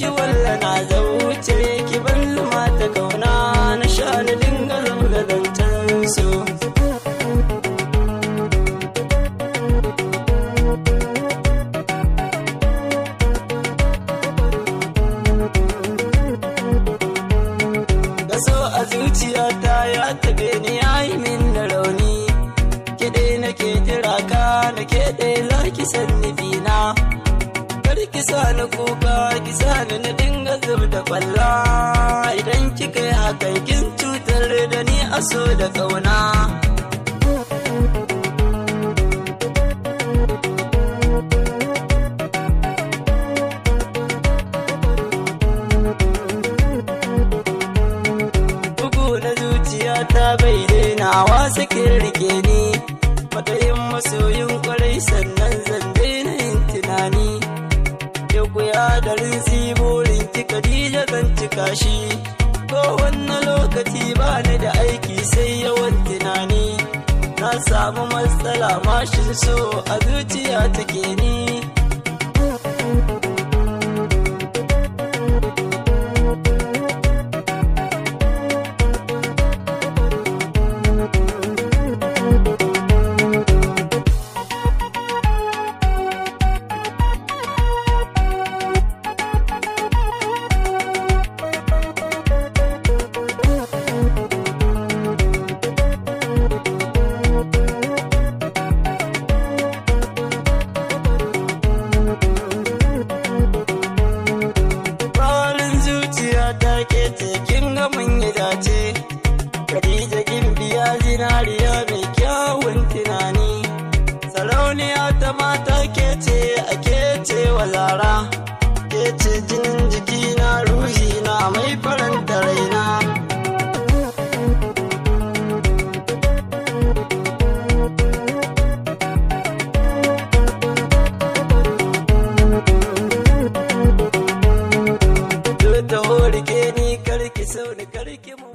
ki walla na zauce ki ban zuma ta kauna na sha na dinga zabga zancen so. Kaso a zuciyata ya taɓe ni ya yi min da rauni, kiɗe nake jira ka da ke ɗaya za ki san nufina. Ki sa ni kuka ki sa ni na dinga zub da kwalla, idan kika yi hakan kin cutar da ni a so da kauna. Bugu na zuciya ta bai dainawa sakin rike ni, matsayin masoyin kwarai sannan zan daina yin tunani. Kuya da rinsi burin ki Khadija zan cika shi, ko wannan lokaci ba ni da aiki sai yawan tunani. Na samu matsala mashin so a zuciya take ni. Khadija gimbiya zinariya mai kyawun tunani, sarauniya ta mata ke ce ake ce wa Zara, ke ce jinin jikina ruhina mai faranta raina. Duk da horike ni karki sau da karki mu